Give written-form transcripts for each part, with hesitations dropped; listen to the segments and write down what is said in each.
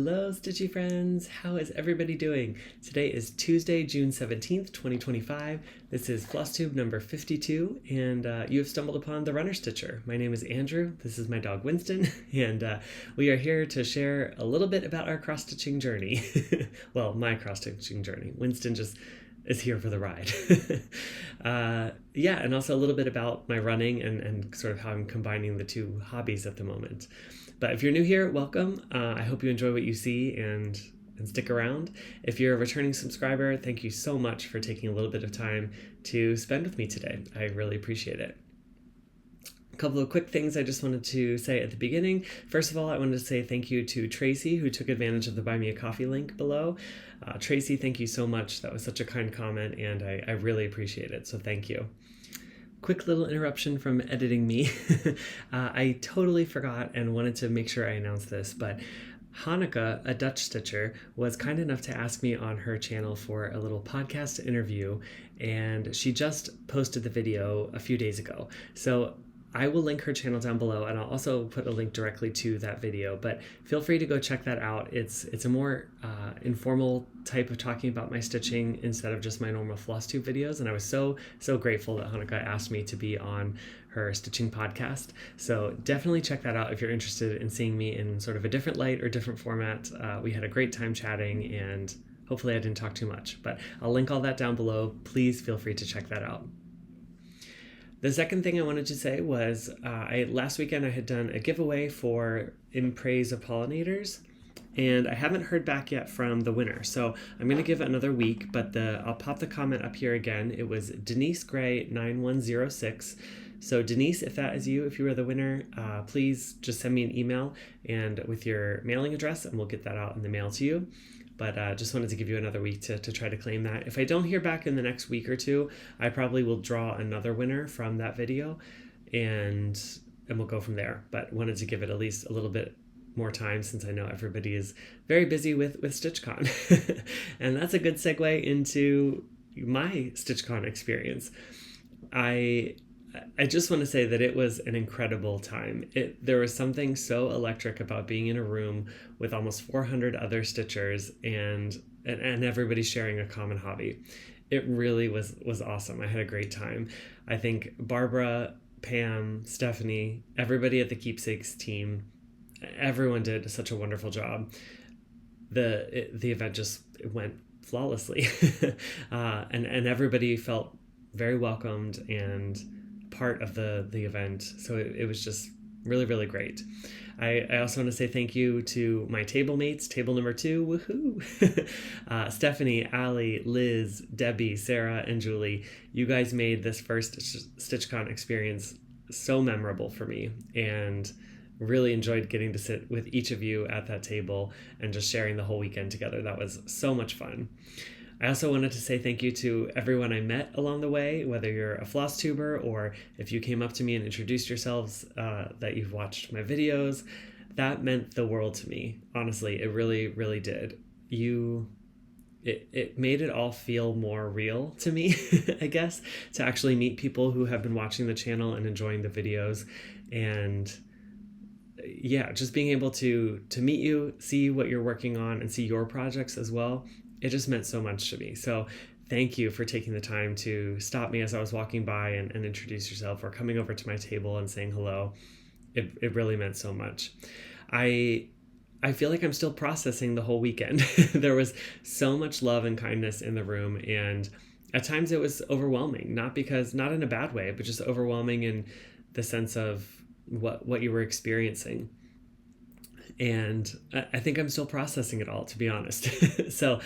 Hello, Stitchy friends! How is everybody doing? Today is Tuesday, June 17th, 2025. This is Flosstube number 52, and you have stumbled upon the Runner Stitcher. My name is Andrew, this is my dog Winston, and we are here to share a little bit about our cross-stitching journey. Well, my cross-stitching journey. Winston just is here for the ride. Yeah, and also a little bit about my running and sort of how I'm combining the two hobbies at the moment. But if you're new here, welcome. I hope you enjoy what you see and stick around. If you're a returning subscriber, thank you so much for taking a little bit of time to spend with me today. I really appreciate it. A couple of quick things I just wanted to say at the beginning. First of all, I wanted to say thank you to Tracy, who took advantage of the Buy Me a Coffee link below. Tracy, thank you so much. That was such a kind comment, and I really appreciate it, so thank you. Quick little interruption from editing me. I totally forgot and wanted to make sure I announced this, but Hanneke, a Dutch stitcher, was kind enough to ask me on her channel for a little podcast interview, and she just posted the video a few days ago. So I will link her channel down below, and I'll also put a link directly to that video, but feel free to go check that out. It's a more informal type of talking about my stitching instead of just my normal Flosstube videos, and I was so grateful that Hanneke asked me to be on her stitching podcast. So definitely check that out if you're interested in seeing me in sort of a different light or different format. We had a great time chatting, and hopefully I didn't talk too much, but I'll link all that down below. Please feel free to check that out. The second thing I wanted to say was last weekend I had done a giveaway for In Praise of Pollinators, and I haven't heard back yet from the winner. So I'm going to give it another week, but I'll pop the comment up here again. It was Denise Gray 9106. So Denise, if that is you, if you are the winner, please just send me an email and with your mailing address, and we'll get that out in the mail to you. But just wanted to give you another week to try to claim that. If I don't hear back in the next week or two, I probably will draw another winner from that video, and we'll go from there. But wanted to give it at least a little bit more time since I know everybody is very busy with StitchCon. And that's a good segue into my StitchCon experience. I just want to say that it was an incredible time. There was something so electric about being in a room with almost 400 other stitchers and everybody sharing a common hobby. It really was awesome. I had a great time. I think Barbara, Pam, Stephanie, everybody at the Keepsakes team, everyone did such a wonderful job. The event just went flawlessly, and everybody felt very welcomed and part of the event. So it was just really, really great. I also want to say thank you to my table mates, table number 2, woohoo! Stephanie, Allie, Liz, Debbie, Sarah, and Julie. You guys made this first StitchCon experience so memorable for me, and really enjoyed getting to sit with each of you at that table and just sharing the whole weekend together. That was so much fun. I also wanted to say thank you to everyone I met along the way, whether you're a Flosstuber or if you came up to me and introduced yourselves that you've watched my videos. That meant the world to me. Honestly, it really, really did. It made it all feel more real to me, I guess, to actually meet people who have been watching the channel and enjoying the videos. And yeah, just being able to meet you, see what you're working on, and see your projects as well. It just meant so much to me. So thank you for taking the time to stop me as I was walking by and introduce yourself, or coming over to my table and saying hello. It really meant so much. I feel like I'm still processing the whole weekend. There was so much love and kindness in the room, and at times it was overwhelming, not in a bad way, but just overwhelming in the sense of what you were experiencing. And I think I'm still processing it all, to be honest. So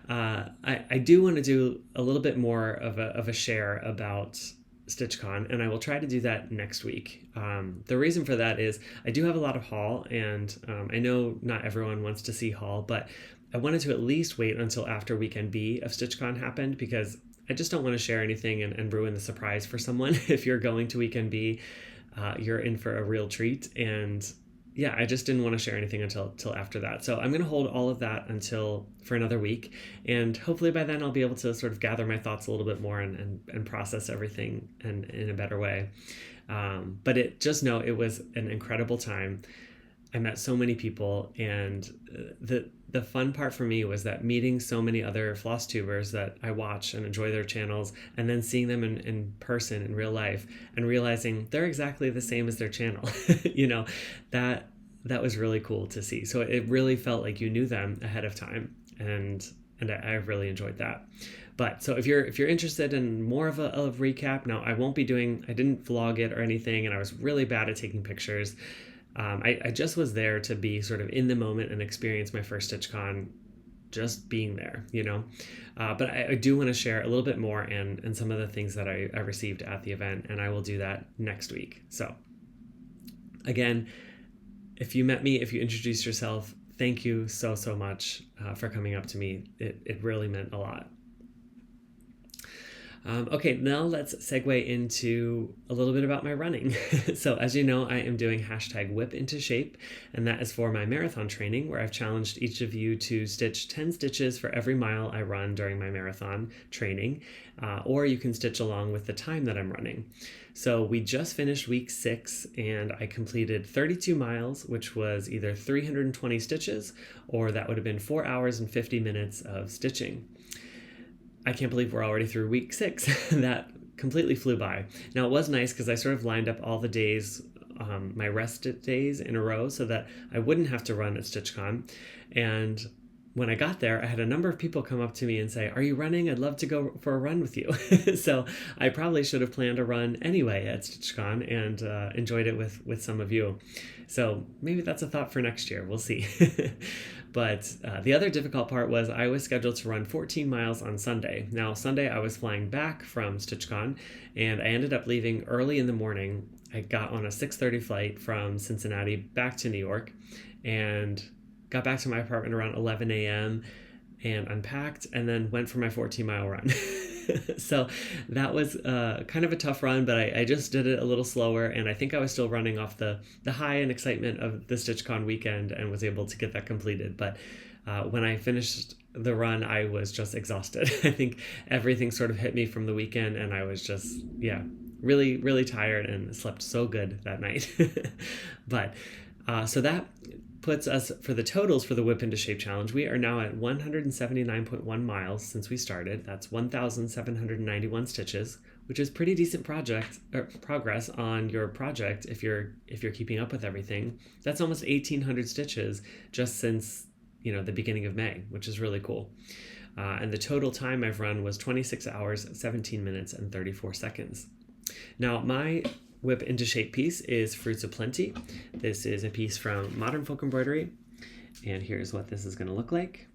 I do want to do a little bit more of a share about StitchCon, and I will try to do that next week. The reason for that is I do have a lot of haul, and I know not everyone wants to see haul, but I wanted to at least wait until after weekend B of StitchCon happened, because I just don't want to share anything and ruin the surprise for someone. If you're going to weekend B, you're in for a real treat, and yeah, I just didn't want to share anything until after that. So I'm going to hold all of that for another week. And hopefully by then I'll be able to sort of gather my thoughts a little bit more and process everything in a better way. But just know it was an incredible time. I met so many people, and the fun part for me was that meeting so many other floss tubers that I watch and enjoy their channels, and then seeing them in person in real life and realizing they're exactly the same as their channel. You know, that was really cool to see. So it really felt like you knew them ahead of time, and I really enjoyed that. But so if you're interested in more of a recap, now I didn't vlog it or anything, and I was really bad at taking pictures. I just was there to be sort of in the moment and experience my first StitchCon, just being there, you know. But I do want to share a little bit more and some of the things that I received at the event, and I will do that next week. So again, if you met me, if you introduced yourself, thank you so much for coming up to me. It really meant a lot. Okay, now let's segue into a little bit about my running. So as you know, I am doing #WIP into shape, and that is for my marathon training, where I've challenged each of you to stitch 10 stitches for every mile I run during my marathon training, or you can stitch along with the time that I'm running. So we just finished week 6, and I completed 32 miles, which was either 320 stitches, or that would have been 4 hours and 50 minutes of stitching. I can't believe we're already through week 6. That completely flew by. Now, it was nice because I sort of lined up all the days, my rest days in a row, so that I wouldn't have to run at StitchCon. And when I got there, I had a number of people come up to me and say, "Are you running? I'd love to go for a run with you." So I probably should have planned a run anyway at StitchCon and enjoyed it with some of you. So maybe that's a thought for next year. We'll see. But the other difficult part was I was scheduled to run 14 miles on Sunday. Now, Sunday I was flying back from StitchCon, and I ended up leaving early in the morning. I got on a 6:30 flight from Cincinnati back to New York, and got back to my apartment around 11 a.m. and unpacked, and then went for my 14-mile run. So that was kind of a tough run, but I just did it a little slower, and I think I was still running off the high and excitement of the StitchCon weekend and was able to get that completed. But when I finished the run, I was just exhausted. I think everything sort of hit me from the weekend, and I was just, really, really tired and slept so good that night. But so that puts us, for the totals for the WIP into Shape Challenge, we are now at 179.1 miles since we started. That's 1,791 stitches, which is pretty decent progress on your project if you're keeping up with everything. That's almost 1,800 stitches just since the beginning of May, which is really cool. And the total time I've run was 26 hours, 17 minutes, and 34 seconds. Now, my WIP into Shape piece is Fruits of Plenty. This is a piece from Modern Folk Embroidery, and here's what this is going to look like.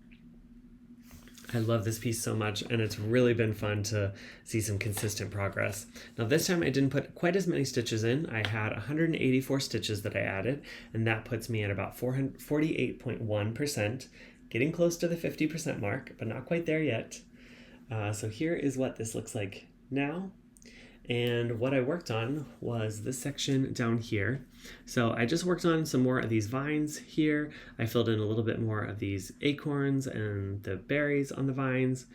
I love this piece so much, and it's really been fun to see some consistent progress. Now this time I didn't put quite as many stitches in. I had 184 stitches that I added, and that puts me at about 48.1%, getting close to the 50% mark, but not quite there yet. So here is what this looks like now. And what I worked on was this section down here. So I just worked on some more of these vines here. I filled in a little bit more of these acorns and the berries on the vines.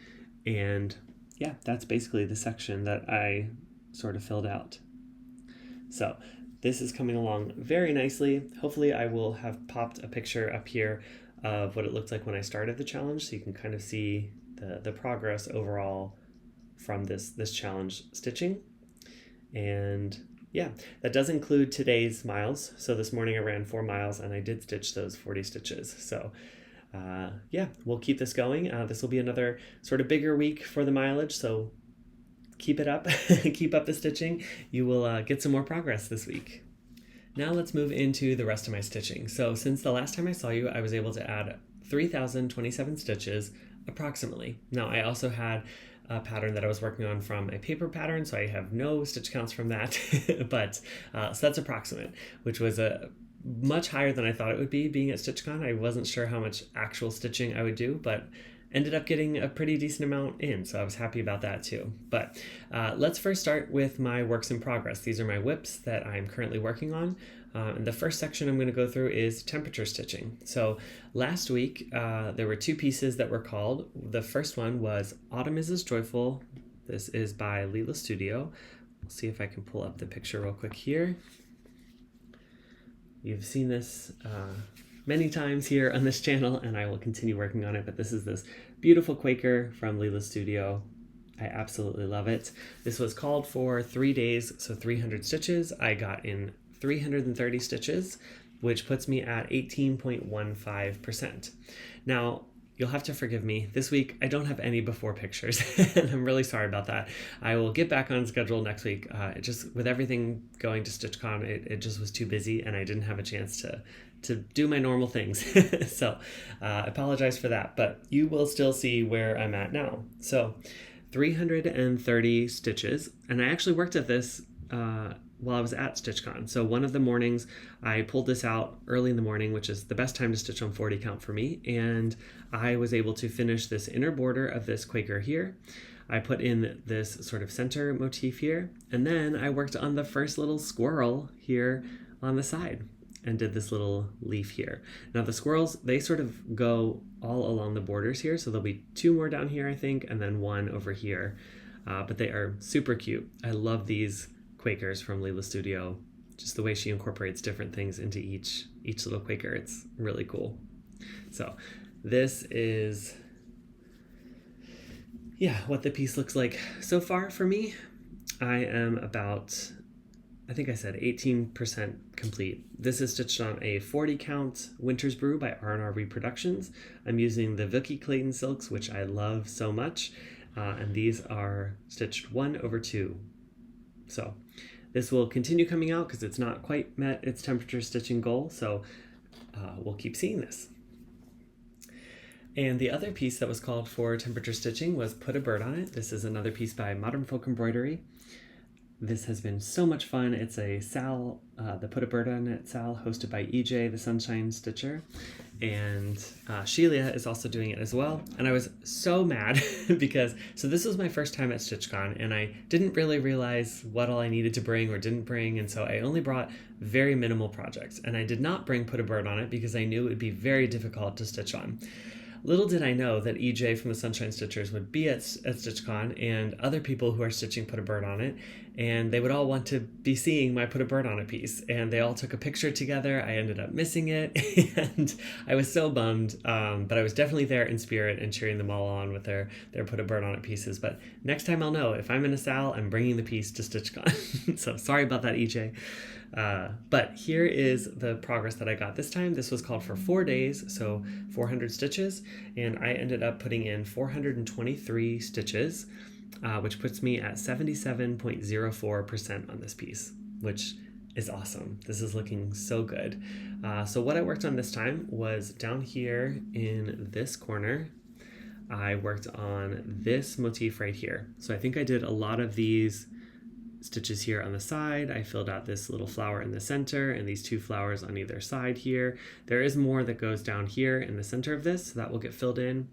And yeah, that's basically the section that I sort of filled out. So this is coming along very nicely. Hopefully I will have popped a picture up here of what it looked like when I started the challenge, so you can kind of see the progress overall from this challenge stitching. And yeah, that does include today's miles. So this morning I ran 4 miles and I did stitch those 40 stitches. So yeah, we'll keep this going. This will be another sort of bigger week for the mileage. So keep it up, keep up the stitching. You will get some more progress this week. Now let's move into the rest of my stitching. So since the last time I saw you, I was able to add 3,027 stitches approximately. Now I also had a pattern that I was working on from a paper pattern, so I have no stitch counts from that, but so that's approximate, which was a much higher than I thought it would be being at StitchCon. I wasn't sure how much actual stitching I would do, but ended up getting a pretty decent amount in, so I was happy about that too. But let's first start with my works in progress. These are my WIPs that I'm currently working on. And the first section I'm going to go through is temperature stitching. So last week, there were 2 pieces that were called. The first one was Autumn is as Joyful. This is by Lila Studio. We'll see if I can pull up the picture real quick here. you've seen this many times here on this channel, and I will continue working on it, but this is this beautiful Quaker from Lila Studio. I absolutely love it. This was called for 3 days, so 300 stitches. I got in 330 stitches, which puts me at 18.15%. Now, you'll have to forgive me. This week, I don't have any before pictures, and I'm really sorry about that. I will get back on schedule next week. With everything going to StitchCon, it just was too busy, and I didn't have a chance to do my normal things. So I apologize for that, but you will still see where I'm at now. So 330 stitches, and I actually worked at this while I was at StitchCon. So one of the mornings I pulled this out early in the morning, which is the best time to stitch on 40 count for me, and I was able to finish this inner border of this Quaker here. I put in this sort of center motif here, and then I worked on the first little squirrel here on the side and did this little leaf here. Now the squirrels, they sort of go all along the borders here, so there'll be 2 more down here, I think, and then 1 over here, but they are super cute. I love these Quakers from Lila Studio. Just the way she incorporates different things into each little Quaker. It's really cool. So this is, what the piece looks like so far for me. I am about, I think I said 18% complete. This is stitched on a 40 count Winter's Brew by R&R Reproductions. I'm using the Vicky Clayton silks, which I love so much. And these are stitched 1/2. So this will continue coming out because it's not quite met its temperature stitching goal, so we'll keep seeing this. And the other piece that was called for temperature stitching was Put a Bird on It. This is another piece by Modern Folk Embroidery. This has been so much fun. It's a SAL, the Put a Bird on It SAL, hosted by EJ, the Sunshine Stitcher. And Sheila is also doing it as well. And I was so mad because, so this was my first time at StitchCon, and I didn't really realize what all I needed to bring or didn't bring. And so I only brought very minimal projects. And I did not bring Put a Bird on It because I knew it would be very difficult to stitch on. Little did I know that EJ from the Sunshine Stitchers would be at StitchCon, and other people who are stitching Put a Bird on It, and they would all want to be seeing my Put a Bird on It piece, and they all took a picture together. I ended up missing it, and I was so bummed, but I was definitely there in spirit and cheering them all on with their Put a Bird on It pieces. But next time I'll know. If I'm in a SAL, I'm bringing the piece to StitchCon. So sorry about that, EJ. But here is the progress that I got this time. This was called for 4 days, so 400 stitches, and I ended up putting in 423 stitches, which puts me at 77.04% on this piece, which is awesome. This is looking so good. So what I worked on this time was down here in this corner, I worked on this motif right here. So I think I did a lot of these stitches here on the side. I filled out this little flower in the center and these 2 flowers on either side here. There is more that goes down here in the center of this, so that will get filled in.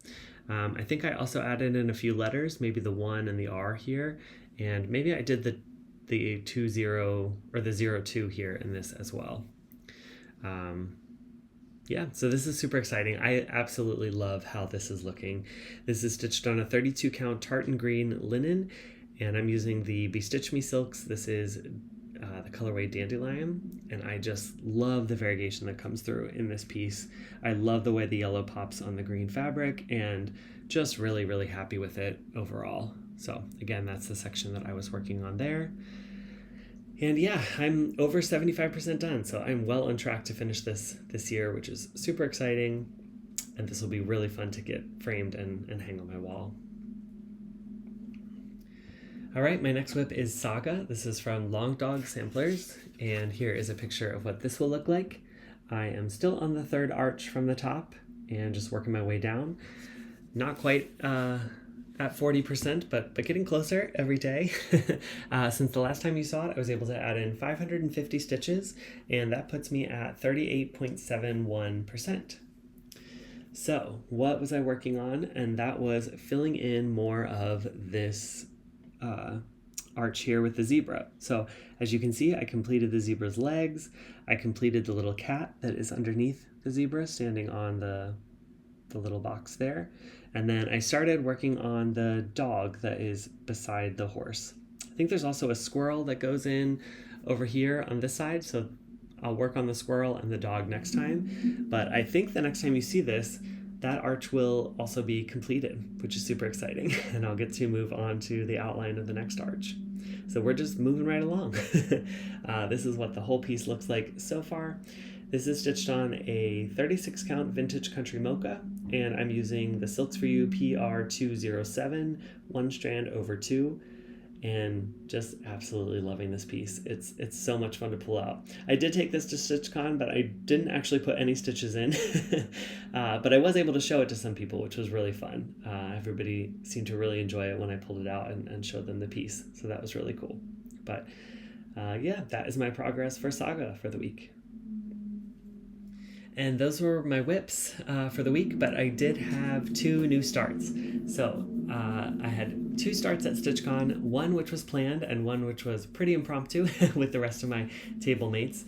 I think I also added in a few letters, maybe the 1 and the R here, and maybe I did the 20 or the 02 here in this as well. So this is super exciting. I absolutely love how this is looking. This is stitched on a 32 count tartan green linen, and I'm using the Bestitch Me silks. This is the colorway Dandelion, and I just love the variegation that comes through in this piece. I love the way the yellow pops on the green fabric, and just really, really happy with it overall. So again, that's the section that I was working on there. And yeah, I'm over 75% done, so I'm well on track to finish this year, which is super exciting, and this will be really fun to get framed and hang on my wall. All right, my next WIP is Saga. This is from Long Dog Samplers, and here is a picture of what this will look like. I am still on the 3rd arch from the top and just working my way down. Not quite at 40%, but getting closer every day. Since the last time you saw it, I was able to add in 550 stitches, and that puts me at 38.71%. So what was I working on? And that was filling in more of this arch here with the zebra. So as you can see, I completed the zebra's legs. I completed the little cat that is underneath the zebra standing on the little box there. And then I started working on the dog that is beside the horse. I think there's also a squirrel that goes in over here on this side. So I'll work on the squirrel and the dog next time, but I think the next time you see this, that arch will also be completed, which is super exciting, and I'll get to move on to the outline of the next arch. So we're just moving right along. This is what the whole piece looks like so far. This is stitched on a 36 count vintage country mocha, and I'm using the Silks For You PR207, 1 strand over 2, and just absolutely loving this piece. It's so much fun to pull out. I did take this to StitchCon, but I didn't actually put any stitches in, but I was able to show it to some people, which was really fun. Everybody seemed to really enjoy it when I pulled it out and showed them the piece, so that was really cool. But yeah, that is my progress for Saga for the week. And those were my WIPs for the week, but I did have 2 new starts. So I had 2 starts at StitchCon, one which was planned and one which was pretty impromptu with the rest of my table mates,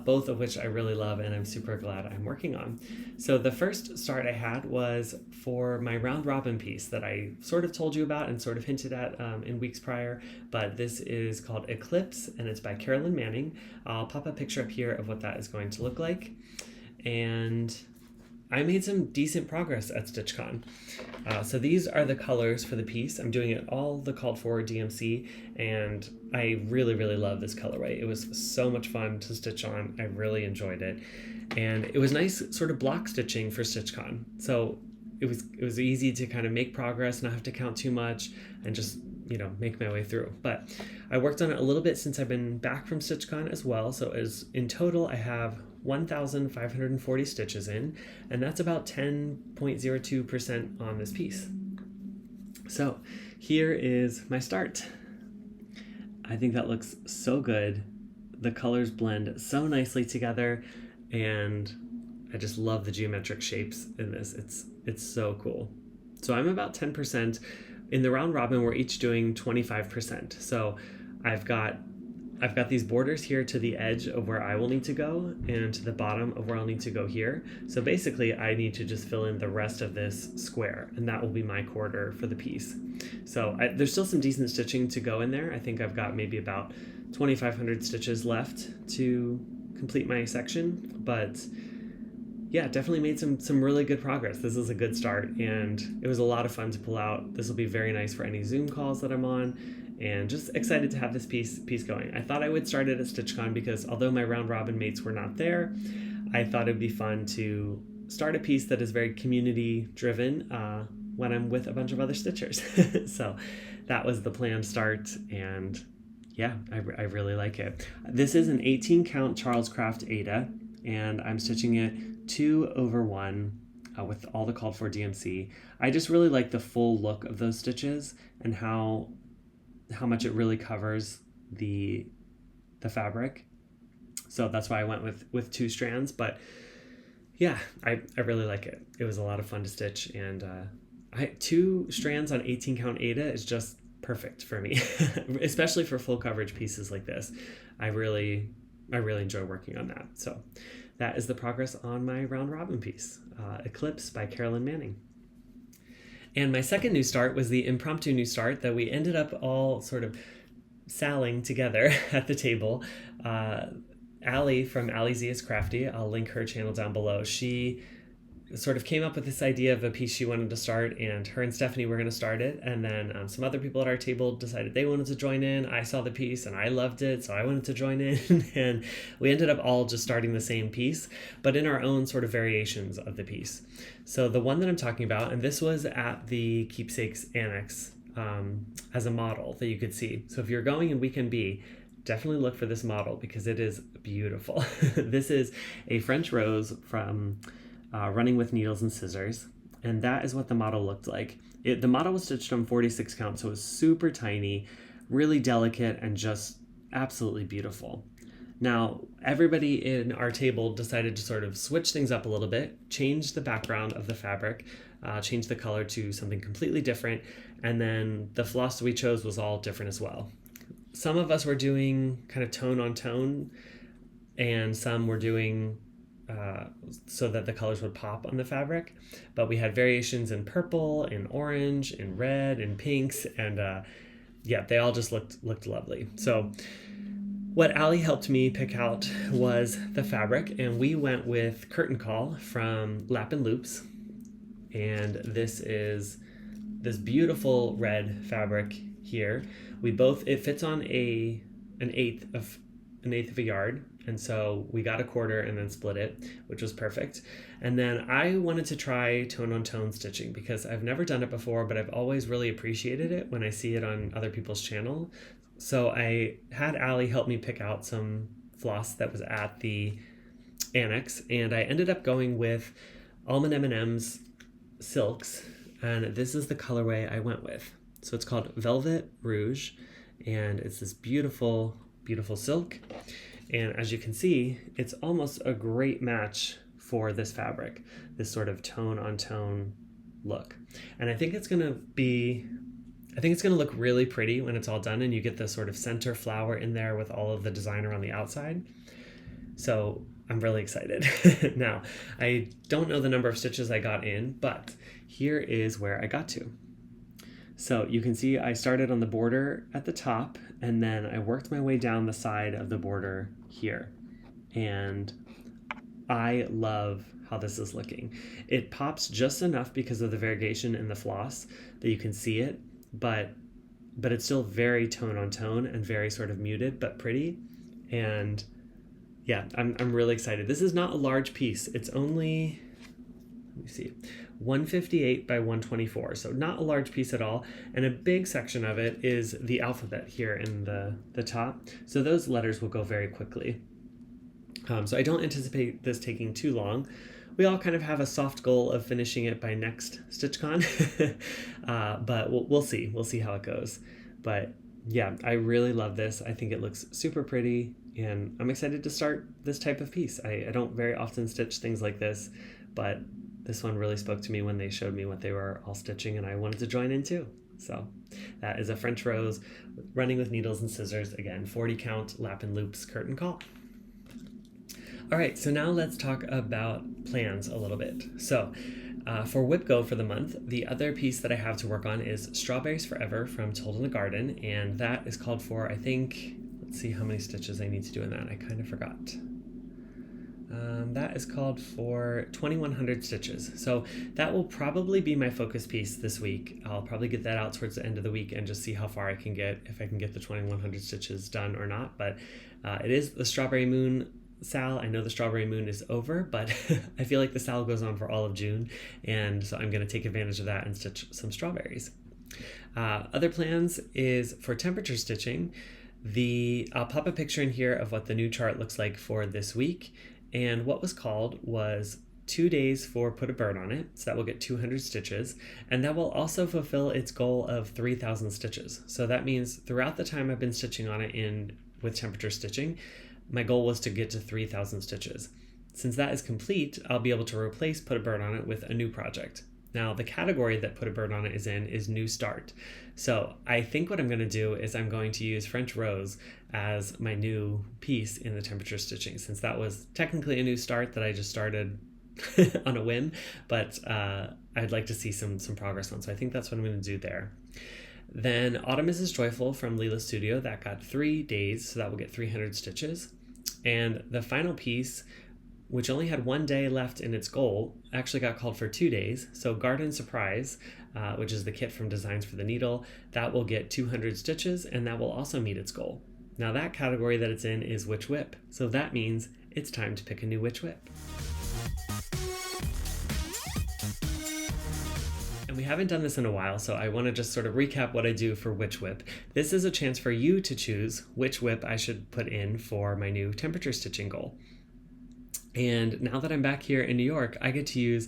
both of which I really love and I'm super glad I'm working on. So the first start I had was for my round robin piece that I sort of told you about and sort of hinted at in weeks prior, but this is called Eclipse and it's by Carolyn Manning. I'll pop a picture up here of what that is going to look like. And I made some decent progress at StitchCon. So these are the colors for the piece. I'm doing it all the called for DMC, and I really, really love this colorway. It was so much fun to stitch on. I really enjoyed it. And it was nice sort of block stitching for StitchCon. So it was easy to kind of make progress, not have to count too much, and just, you know, make my way through. But I worked on it a little bit since I've been back from StitchCon as well. So as in total, I have 1,540 stitches in, and that's about 10.02% on this piece. So here is my start. I think that looks so good. The colors blend so nicely together, and I just love the geometric shapes in this. It's so cool. So I'm about 10%. In the round robin, we're each doing 25%. So I've got these borders here to the edge of where I will need to go and to the bottom of where I'll need to go here. So basically I need to just fill in the rest of this square, and that will be my quarter for the piece. So there's still some decent stitching to go in there. I think I've got maybe about 2,500 stitches left to complete my section, but yeah, definitely made some really good progress. This is a good start, and it was a lot of fun to pull out. This will be very nice for any Zoom calls that I'm on, and just excited to have this piece going. I thought I would start it at StitchCon because although my round robin mates were not there, I thought it'd be fun to start a piece that is very community driven when I'm with a bunch of other stitchers. So that was the planned start, and yeah, I really like it. This is an 18 count Charles Craft Ada, and I'm stitching it 2/1 with all the called for DMC. I just really like the full look of those stitches and how much it really covers the fabric. So that's why I went with 2 strands, but yeah, I really like it. It was a lot of fun to stitch, and 2 strands on 18 count Ada is just perfect for me, especially for full coverage pieces like this. I really enjoy working on that. So that is the progress on my round robin piece, Eclipse by Carolyn Manning. And my second new start was the impromptu new start that we ended up all sort of sallying together at the table. Allie from Allie Z is Crafty, I'll link her channel down below. She sort of came up with this idea of a piece she wanted to start, and her and Stephanie were going to start it, and then some other people at our table decided they wanted to join in. I saw the piece and I loved it, so I wanted to join in, and we ended up all just starting the same piece, but in our own sort of variations of the piece. So the one that I'm talking about, and this was at the Keepsakes Annex as a model that you could see. So if you're going in Weekend B, definitely look for this model because it is beautiful. This is a French rose from Running with Needles and Scissors, and that is what the model looked like. The model was stitched on 46 count, so it was super tiny, really delicate, and just absolutely beautiful. Now, everybody in our table decided to sort of switch things up a little bit, change the background of the fabric, change the color to something completely different, and then the floss we chose was all different as well. Some of us were doing kind of tone on tone, and some were doing so that the colors would pop on the fabric, but we had variations in purple, in orange, in red, in pinks, and yeah, they all just looked lovely. So What Allie helped me pick out was the fabric, and we went with Curtain Call from Lap and Loops. And this is this beautiful red fabric here. It fits on an eighth of a yard, and so we got a quarter and then split it, which was perfect. And then I wanted to try tone on tone stitching because I've never done it before, but I've always really appreciated it when I see it on other people's channel. So I had Allie help me pick out some floss that was at the annex, and I ended up going with Almond M&M's silks, and this is the colorway I went with. So it's called Velvet Rouge, and it's this beautiful, beautiful silk. And as you can see, it's almost a great match for this fabric, this sort of tone on tone look. And I think it's gonna look really pretty when it's all done and you get the sort of center flower in there with all of the design around the outside. So I'm really excited. Now, I don't know the number of stitches I got in, but here is where I got to. So you can see I started on the border at the top, and then I worked my way down the side of the border here. And I love how this is looking. It pops just enough because of the variegation in the floss that you can see it, but it's still very tone on tone and very sort of muted but pretty. And yeah, I'm really excited. This is not a large piece. It's only, let me see, 158 by 124, so not a large piece at all. And a big section of it is the alphabet here in the top. So those letters will go very quickly. So I don't anticipate this taking too long. We all kind of have a soft goal of finishing it by next StitchCon, but we'll see. We'll see how it goes. But yeah, I really love this. I think it looks super pretty, and I'm excited to start this type of piece. I don't very often stitch things like this, but this one really spoke to me when they showed me what they were all stitching, and I wanted to join in too. So that is a French rose running with needles and scissors. Again, 40 count lap and loops curtain call. All right, so now let's talk about plans a little bit. So for WIP Go for the month, the other piece that I have to work on is Strawberries Forever from Told in the Garden, and that is called for, I think, let's see how many stitches I need to do in that. I kind of forgot. That is called for 2100 stitches. So that will probably be my focus piece this week. I'll probably get that out towards the end of the week and just see how far I can get, if I can get the 2100 stitches done or not. But it is the Strawberry Moon Sal. I know the Strawberry Moon is over, but I feel like the Sal goes on for all of June, and so I'm going to take advantage of that and stitch some strawberries. Other plans is for temperature stitching. I'll pop a picture in here of what the new chart looks like for this week, and what was called was 2 days for Put a Bird on It, so that will get 200 stitches, and that will also fulfill its goal of 3,000 stitches. So that means throughout the time I've been stitching on it with temperature stitching, my goal was to get to 3,000 stitches. Since that is complete, I'll be able to replace Put a Bird on It with a new project. Now, the category that Put a Bird on It is in is New Start. So I think what I'm going to do is I'm going to use French Rose as my new piece in the temperature stitching, since that was technically a new start that I just started on a whim, but I'd like to see some progress on. So I think that's what I'm going to do there. Then Autumn is Joyful from Lila Studio, that got 3 days, so that will get 300 stitches. And the final piece, which only had 1 day left in its goal, actually got called for 2 days. So Garden Surprise, which is the kit from Designs for the Needle, that will get 200 stitches, and that will also meet its goal. Now that category that it's in is Witch Whip, so that means it's time to pick a new Witch Whip. And we haven't done this in a while, so I want to just sort of recap what I do for Witch Whip. This is a chance for you to choose which whip I should put in for my new temperature stitching goal. And now that I'm back here in New York, I get to use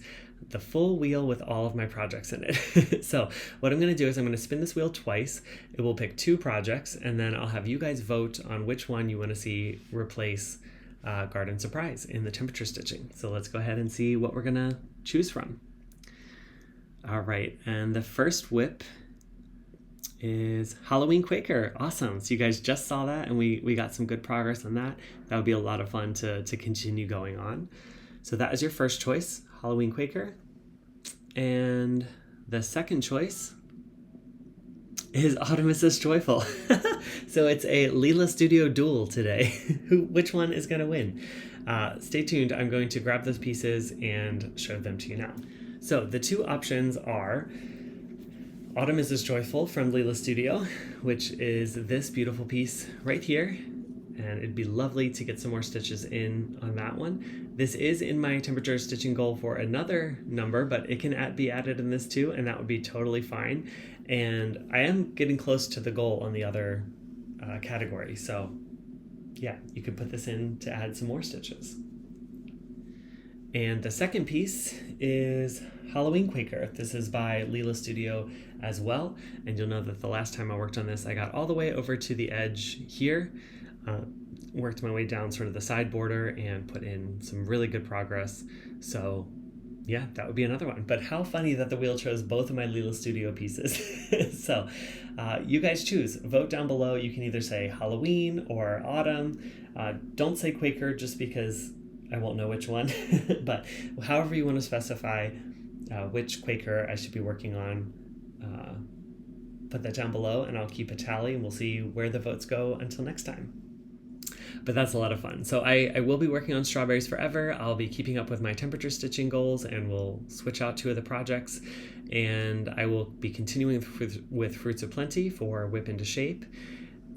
the full wheel with all of my projects in it. So what I'm going to do is I'm going to spin this wheel twice. It will pick 2 projects, and then I'll have you guys vote on which one you want to see replace Garden Surprise in the temperature stitching. So let's go ahead and see what we're going to choose from. All right, and the first whip is Halloween Quaker. Awesome. So you guys just saw that, and we got some good progress on that. That would be a lot of fun to continue going on. So that is your first choice, Halloween Quaker. And the second choice is Autumn is Joyful. So it's a Lila Studio duel today. Which one is going to win? Stay tuned. I'm going to grab those pieces and show them to you now. So the two options are Autumn is Joyful from Lila Studio, which is this beautiful piece right here. And it'd be lovely to get some more stitches in on that one. This is in my temperature stitching goal for another number, but it can be added in this too, and that would be totally fine. And I am getting close to the goal on the other category, so yeah, you could put this in to add some more stitches. And the second piece is Halloween Quaker. This is by Lila Studio as well, and you'll know that the last time I worked on this, I got all the way over to the edge here, worked my way down sort of the side border and put in some really good progress. So yeah, that would be another one. But how funny that the wheel chose both of my Lila Studio pieces. So you guys choose. Vote down below. You can either say Halloween or Autumn. Don't say Quaker just because I won't know which one. But however you want to specify which Quaker I should be working on, put that down below and I'll keep a tally and we'll see where the votes go until next time. But that's a lot of fun. So I will be working on Strawberries Forever. I'll be keeping up with my temperature stitching goals and we'll switch out 2 of the projects. And I will be continuing with Fruits of Plenty for Whip into Shape.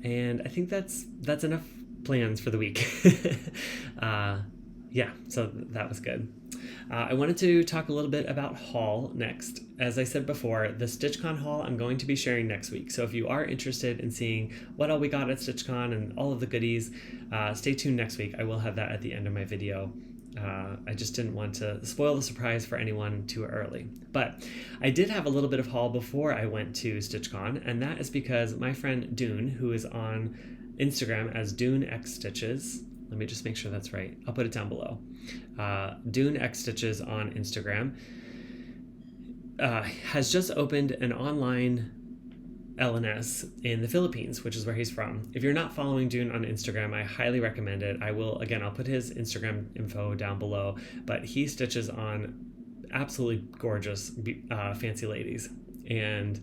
And I think that's enough plans for the week. Yeah, so that was good. I wanted to talk a little bit about haul next. As I said before, the StitchCon haul I'm going to be sharing next week. So if you are interested in seeing what all we got at StitchCon and all of the goodies, stay tuned next week. I will have that at the end of my video. I just didn't want to spoil the surprise for anyone too early. But I did have a little bit of haul before I went to StitchCon, and that is because my friend Dune, who is on Instagram as DuneXStitches, let me just make sure that's right. I'll put it down below. DuneXStitches on Instagram has just opened an online LNS in the Philippines, which is where he's from. If you're not following Dune on Instagram, I highly recommend it. I'll put his Instagram info down below, but he stitches on absolutely gorgeous fancy ladies. And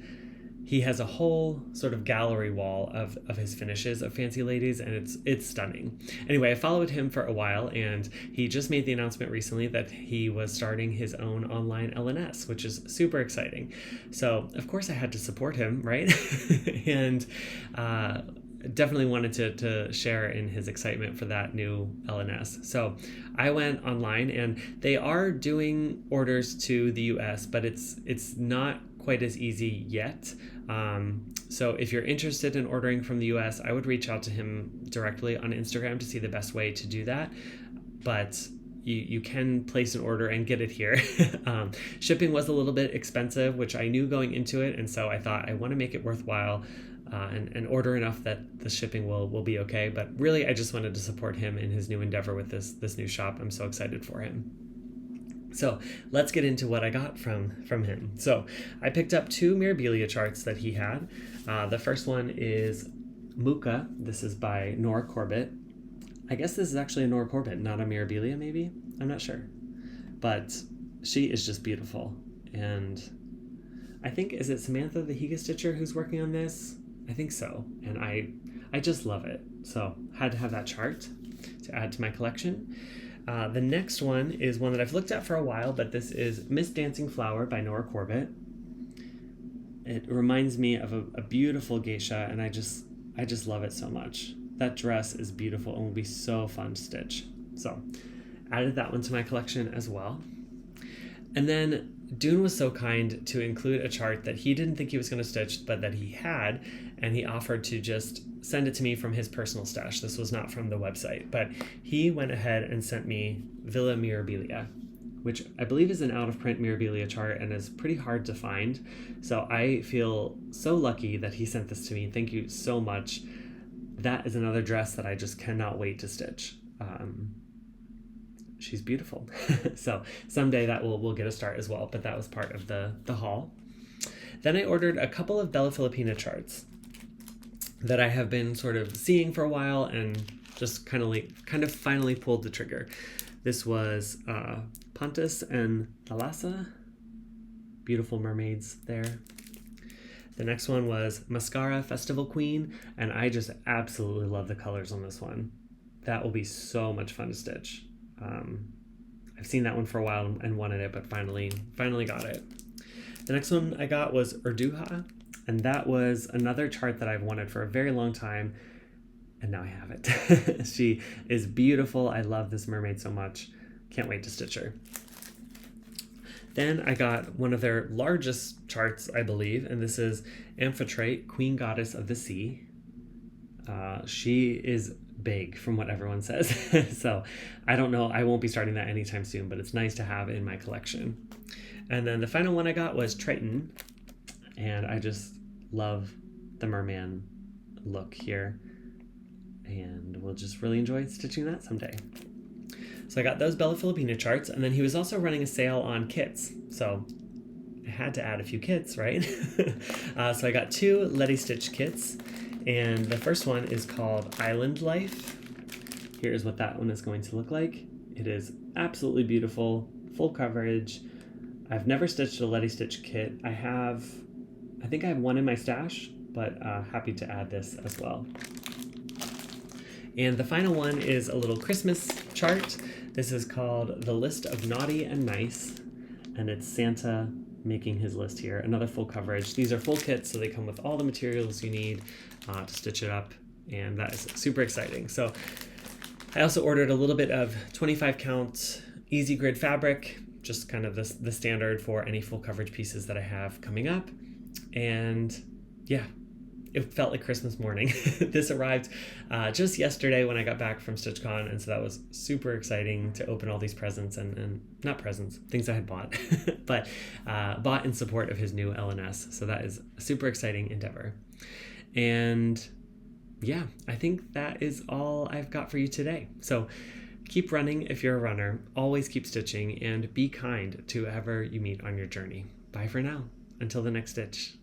he has a whole sort of gallery wall of his finishes of fancy ladies, and it's stunning. Anyway, I followed him for a while, and he just made the announcement recently that he was starting his own online LNS, which is super exciting. So, of course, I had to support him, right? And definitely wanted to share in his excitement for that new LNS. So I went online, and they are doing orders to the US, but it's not quite as easy yet. So if you're interested in ordering from the US, I would reach out to him directly on Instagram to see the best way to do that. But you can place an order and get it here. Shipping was a little bit expensive, which I knew going into it, and so I thought I want to make it worthwhile and order enough that the shipping will be okay. But really, I just wanted to support him in his new endeavor with this new shop. I'm so excited for him. So let's get into what I got from him. So I picked up 2 Mirabilia charts that he had. The first one is Muka. This is by Nora Corbett. I guess this is actually a Nora Corbett, not a Mirabilia maybe? I'm not sure. But she is just beautiful. And I think, is it Samantha the Higa Stitcher who's working on this? I think so. And I just love it. So had to have that chart to add to my collection. The next one is one that I've looked at for a while, but this is Miss Dancing Flower by Nora Corbett. It reminds me of a beautiful geisha, and I just love it so much. That dress is beautiful and will be so fun to stitch. So added that one to my collection as well. And then Dune was so kind to include a chart that he didn't think he was going to stitch, but that he had, and he offered to just send it to me from his personal stash. This was not from the website, but he went ahead and sent me Villa Mirabilia, which I believe is an out-of-print Mirabilia chart and is pretty hard to find. So I feel so lucky that he sent this to me. Thank you so much. That is another dress that I just cannot wait to stitch. She's beautiful. So someday that will get a start as well, but that was part of the haul. Then I ordered a couple of Bella Filipina charts that I have been sort of seeing for a while and just kind of finally pulled the trigger. This was Pontus and Thalassa. Beautiful mermaids there. The next one was Mascara Festival Queen, and I just absolutely love the colors on this one. That will be so much fun to stitch. I've seen that one for a while and wanted it, but finally got it. The next one I got was Urduha, and that was another chart that I've wanted for a very long time, and now I have it. She is beautiful. I love this mermaid so much. Can't wait to stitch her. Then I got one of their largest charts, I believe, and this is Amphitrite, Queen Goddess of the Sea. She is big from what everyone says. So I don't know, I won't be starting that anytime soon, but it's nice to have in my collection. And then the final one I got was Triton, and I just love the merman look here, and we'll just really enjoy stitching that someday. So I got those Bella Filipina charts, and then he was also running a sale on kits, so I had to add a few kits, right? So I got 2 Letty Stitch kits, and the first one is called Island Life. Here's what that one is going to look like. It is absolutely beautiful, full coverage. I've never stitched a Letty Stitch kit. I think I have one in my stash, but happy to add this as well. And the final one is a little Christmas chart. This is called The List of Naughty and Nice, and it's Santa making his list here. Another full coverage. These are full kits, so they come with all the materials you need to stitch it up, and that is super exciting. So I also ordered a little bit of 25 count easy grid fabric, just kind of the standard for any full coverage pieces that I have coming up. And yeah, it felt like Christmas morning. This arrived just yesterday when I got back from StitchCon, and so that was super exciting to open all these presents, and not presents, things I had bought, but bought in support of his new LNS. So that is a super exciting endeavor. And yeah, I think that is all I've got for you today. So keep running if you're a runner, always keep stitching, and be kind to whoever you meet on your journey. Bye for now, until the next stitch.